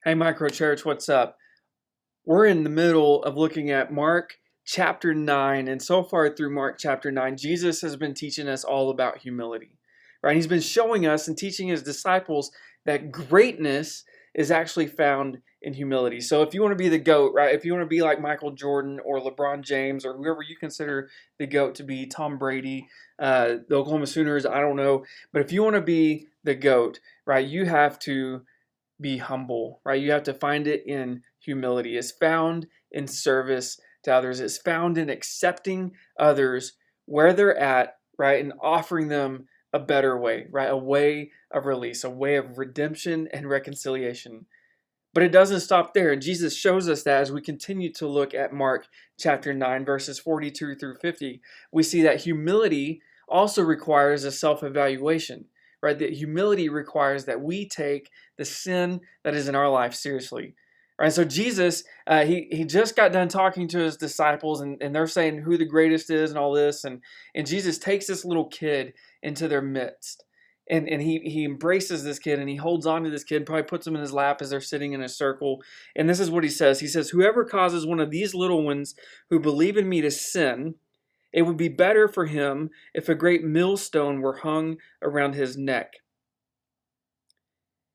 Hey, Microchurch, what's up? We're in the middle of looking at Mark chapter 9, and so far through Mark chapter 9, Jesus has been teaching us all about humility, right? He's been showing us and teaching his disciples that greatness is actually found in humility. So if you want to be the GOAT, right? If you want to be like Michael Jordan or LeBron James or whoever you consider the GOAT to be, Tom Brady, the Oklahoma Sooners, I don't know. But if you want to be the GOAT, right, you have to be humble, right? You have to find it in humility. It's found in service to others. It's found in accepting others where they're at, right? And offering them a better way, right? A way of release, a way of redemption and reconciliation. But it doesn't stop there. And Jesus shows us that as we continue to look at Mark chapter 9, verses 42 through 50. We see that humility also requires a self-evaluation, right? That humility requires that we take the sin that is in our life seriously. Right, so Jesus, he just got done talking to his disciples, and they're saying who the greatest is and all this, and Jesus takes this little kid into their midst, and he embraces this kid, and he holds on to this kid, probably puts him in his lap as they're sitting in a circle, and this is what he says. He says, "Whoever causes one of these little ones who believe in me to sin, it would be better for him if a great millstone were hung around his neck,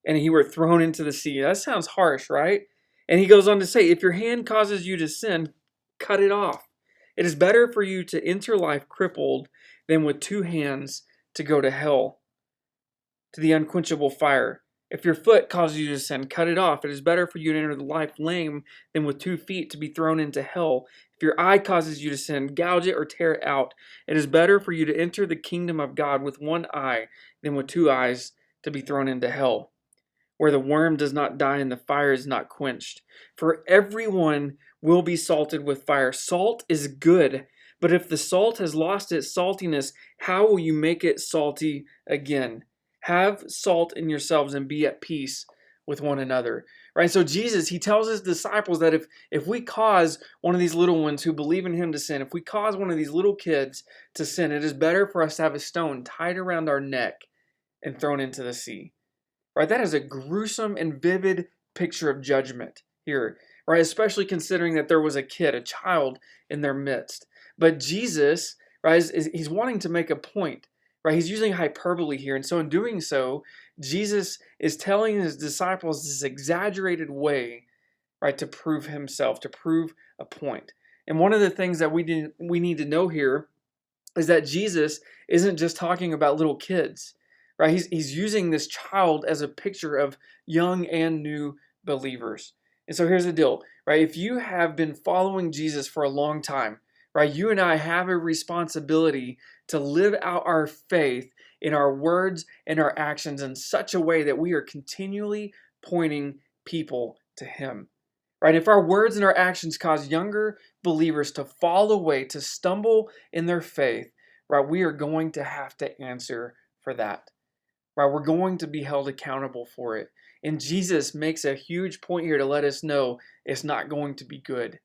and he were thrown into the sea." That sounds harsh, right? And he goes on to say, "If your hand causes you to sin, cut it off. It is better for you to enter life crippled than with two hands to go to hell, to the unquenchable fire. If your foot causes you to sin, cut it off. It is better for you to enter life lame than with 2 feet to be thrown into hell. If your eye causes you to sin, gouge it or tear it out. It is better for you to enter the kingdom of God with 1 eye than with 2 eyes to be thrown into hell, where the worm does not die and the fire is not quenched. For everyone will be salted with fire. Salt is good, but if the salt has lost its saltiness, how will you make it salty again? Have salt in yourselves and be at peace with one another." Right? So Jesus, he tells his disciples that if we cause one of these little ones who believe in him to sin, if we cause one of these little kids to sin, it is better for us to have a stone tied around our neck and thrown into the sea. Right? That is a gruesome and vivid picture of judgment here, right? Especially considering that there was a kid, a child in their midst. But Jesus, right, he's wanting to make a point, right? He's using hyperbole here. And so in doing so, Jesus is telling his disciples this exaggerated way, right, to prove himself, to prove a point. And one of the things that we need to know here is that Jesus isn't just talking about little kids, right? He's using this child as a picture of young and new believers. And so here's the deal, right? If you have been following Jesus for a long time, right, you and I have a responsibility to live out our faith in our words and our actions in such a way that we are continually pointing people to him. Right? If our words and our actions cause younger believers to fall away, to stumble in their faith, right, we are going to have to answer for that. Right? We're going to be held accountable for it. And Jesus makes a huge point here to let us know it's not going to be good.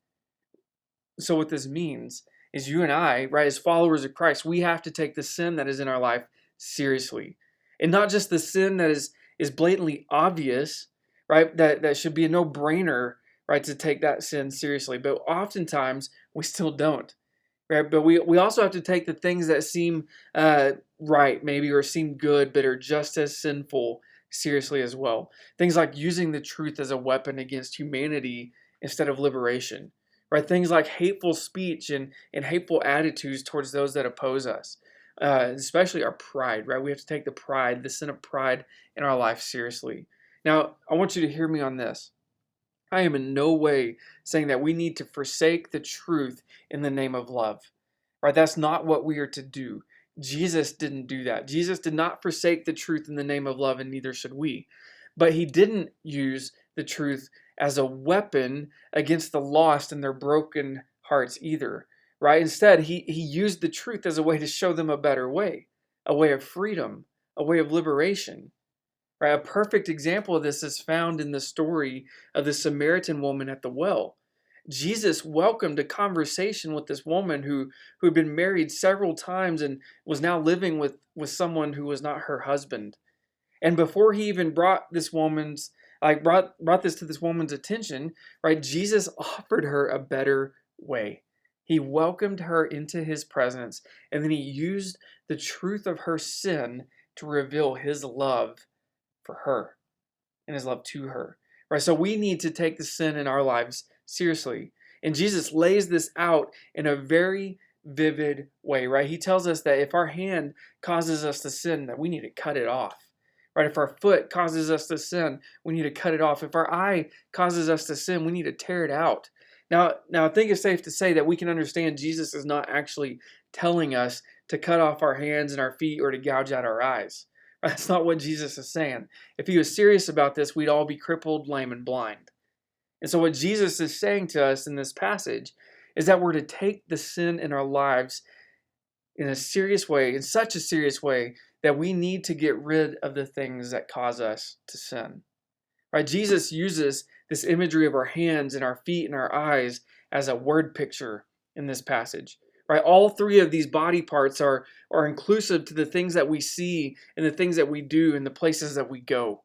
So what this means is you and I, right, as followers of Christ, we have to take the sin that is in our life seriously. And not just the sin that is blatantly obvious, right, that should be a no-brainer, right, to take that sin seriously. But oftentimes, we still don't. Right? But we also have to take the things that seem right, maybe, or seem good, but are just as sinful seriously as well. Things like using the truth as a weapon against humanity instead of liberation. Right? Things like hateful speech and hateful attitudes towards those that oppose us. Especially our pride, right? We have to take the sin of pride in our life seriously. Now, I want you to hear me on this. I am in no way saying that we need to forsake the truth in the name of love. Right? That's not what we are to do. Jesus didn't do that. Jesus did not forsake the truth in the name of love, and neither should we. But he didn't use the truth as a weapon against the lost and their broken hearts either. Right? Instead, he used the truth as a way to show them a better way, a way of freedom, a way of liberation. Right? A perfect example of this is found in the story of the Samaritan woman at the well. Jesus welcomed a conversation with this woman who had been married several times and was now living with someone who was not her husband. And before he even brought this woman's like brought this to this woman's attention, right? Jesus offered her a better way. He welcomed her into his presence, and then he used the truth of her sin to reveal his love for her and his love to her. Right? So we need to take the sin in our lives seriously. And Jesus lays this out in a very vivid way, right? He tells us that if our hand causes us to sin, that we need to cut it off. Right? If our foot causes us to sin, we need to cut it off. If our eye causes us to sin, we need to tear it out. Now, I think it's safe to say that we can understand Jesus is not actually telling us to cut off our hands and our feet or to gouge out our eyes. That's not what Jesus is saying. If he was serious about this, we'd all be crippled, lame, and blind. And so what Jesus is saying to us in this passage is that we're to take the sin in our lives in a serious way, in such a serious way, that we need to get rid of the things that cause us to sin. Right? Jesus uses this imagery of our hands and our feet and our eyes as a word picture in this passage. Right? All three of these body parts are inclusive to the things that we see and the things that we do and the places that we go.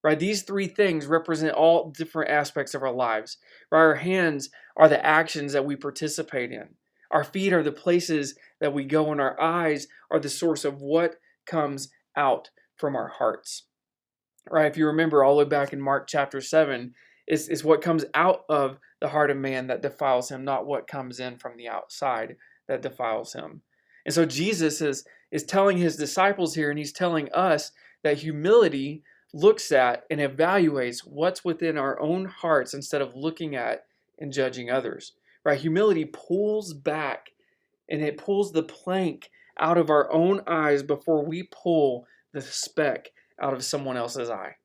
Right? These three things represent all different aspects of our lives. Right? Our hands are the actions that we participate in. Our feet are the places that we go, and our eyes are the source of what comes out from our hearts. Right? If you remember all the way back in Mark chapter 7, it's what comes out of the heart of man that defiles him, not what comes in from the outside that defiles him. And so Jesus is telling his disciples here, and he's telling us that humility looks at and evaluates what's within our own hearts instead of looking at and judging others. Right? Humility pulls back and it pulls the plank out of our own eyes before we pull the speck out of someone else's eye.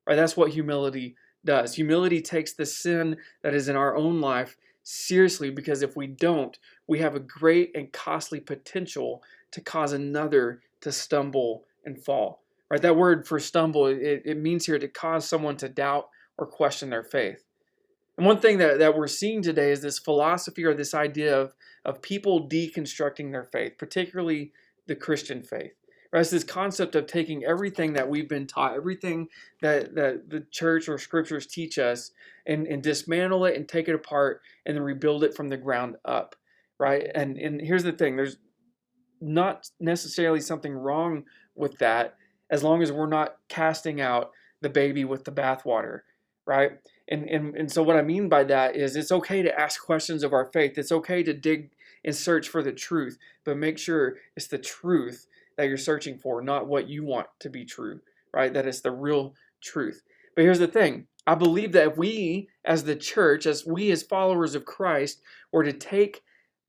Right? That's what humility does. Humility takes the sin that is in our own life seriously, because if we don't, we have a great and costly potential to cause another to stumble and fall. Right? That word for stumble, it means here to cause someone to doubt or question their faith. And one thing that we're seeing today is this philosophy or this idea of people deconstructing their faith, particularly the Christian faith. Right? It's this concept of taking everything that we've been taught, everything that the church or scriptures teach us, and dismantle it and take it apart and then rebuild it from the ground up. Right? And here's the thing, there's not necessarily something wrong with that as long as we're not casting out the baby with the bathwater. Right? And so what I mean by that is it's okay to ask questions of our faith. It's okay to dig and search for the truth, but make sure it's the truth that you're searching for, not what you want to be true, right? That it's the real truth. But here's the thing. I believe that if we as the church, as we as followers of Christ, were to take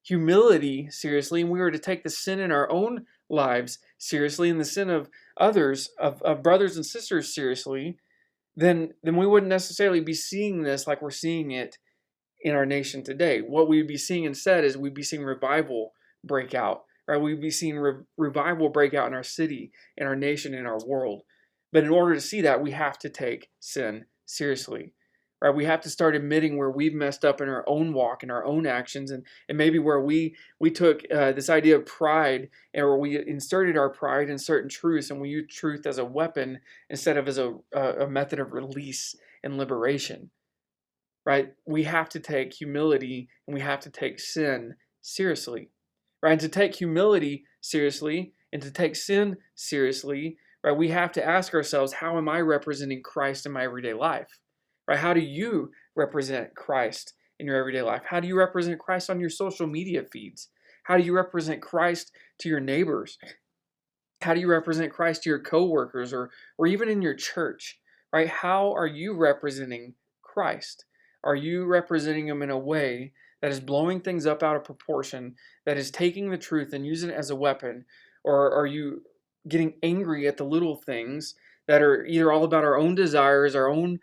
humility seriously, and we were to take the sin in our own lives seriously, and the sin of others, of brothers and sisters seriously, then we wouldn't necessarily be seeing this like we're seeing it in our nation today. What we'd be seeing instead is we'd be seeing revival break out. Right? We'd be seeing revival break out in our city, in our nation, in our world. But in order to see that, we have to take sin seriously. Right? We have to start admitting where we've messed up in our own walk, in our own actions, and maybe where we took this idea of pride, and where we inserted our pride in certain truths, and we used truth as a weapon instead of as a method of release and liberation. Right? We have to take humility and we have to take sin seriously. Right? And to take humility seriously and to take sin seriously, right, we have to ask ourselves, how am I representing Christ in my everyday life? Right? How do you represent Christ in your everyday life? How do you represent Christ on your social media feeds? How do you represent Christ to your neighbors? How do you represent Christ to your coworkers or even in your church? Right? How are you representing Christ? Are you representing him in a way that is blowing things up out of proportion, that is taking the truth and using it as a weapon? Or are you getting angry at the little things that are either all about our own desires, our own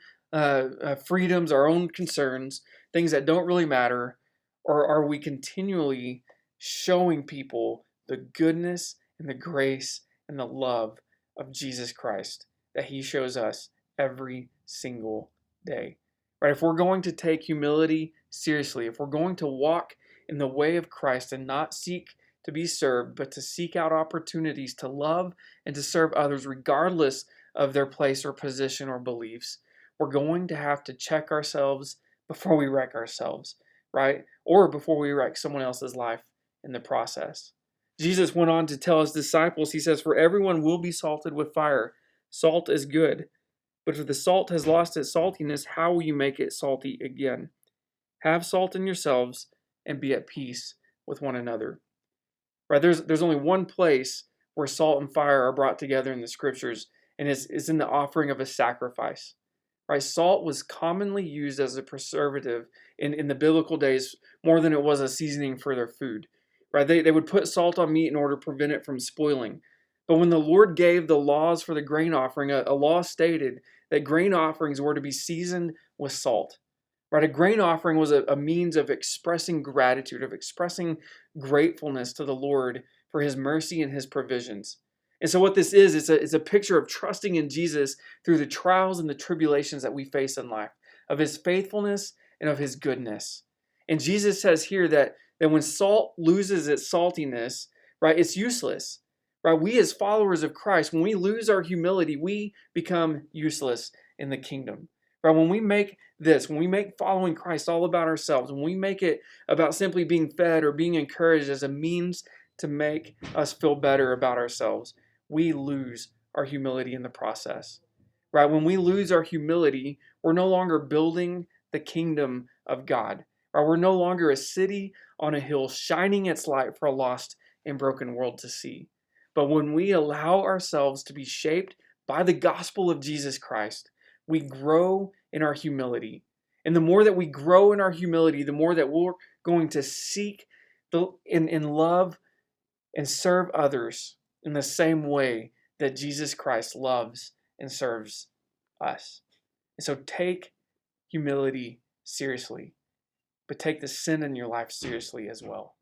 freedoms, our own concerns, things that don't really matter? Or are we continually showing people the goodness and the grace and the love of Jesus Christ that he shows us every single day? Right? If we're going to take humility seriously, if we're going to walk in the way of Christ and not seek to be served, but to seek out opportunities to love and to serve others regardless of their place or position or beliefs, we're going to have to check ourselves before we wreck ourselves, right? Or before we wreck someone else's life in the process. Jesus went on to tell his disciples, he says, "For everyone will be salted with fire. Salt is good. But if the salt has lost its saltiness, how will you make it salty again? Have salt in yourselves and be at peace with one another." Right? There's only one place where salt and fire are brought together in the scriptures, and it's in the offering of a sacrifice. Right? Salt was commonly used as a preservative in the biblical days more than it was a seasoning for their food. Right? They would put salt on meat in order to prevent it from spoiling. But when the Lord gave the laws for the grain offering, a law stated that grain offerings were to be seasoned with salt. Right? A grain offering was a means of expressing gratitude, of expressing gratefulness to the Lord for his mercy and his provisions. And so what this is, it's a picture of trusting in Jesus through the trials and the tribulations that we face in life, of his faithfulness and of his goodness. And Jesus says here that when salt loses its saltiness, right, it's useless. Right? We as followers of Christ, when we lose our humility, we become useless in the kingdom. Right? When we make following Christ all about ourselves, when we make it about simply being fed or being encouraged as a means to make us feel better about ourselves, we lose our humility in the process. Right? When we lose our humility, we're no longer building the kingdom of God. Right? We're no longer a city on a hill shining its light for a lost and broken world to see. But when we allow ourselves to be shaped by the gospel of Jesus Christ, we grow in our humility. And the more that we grow in our humility, the more that we're going to seek in love and serve others in the same way that Jesus Christ loves and serves us. And so take humility seriously, but take the sin in your life seriously as well.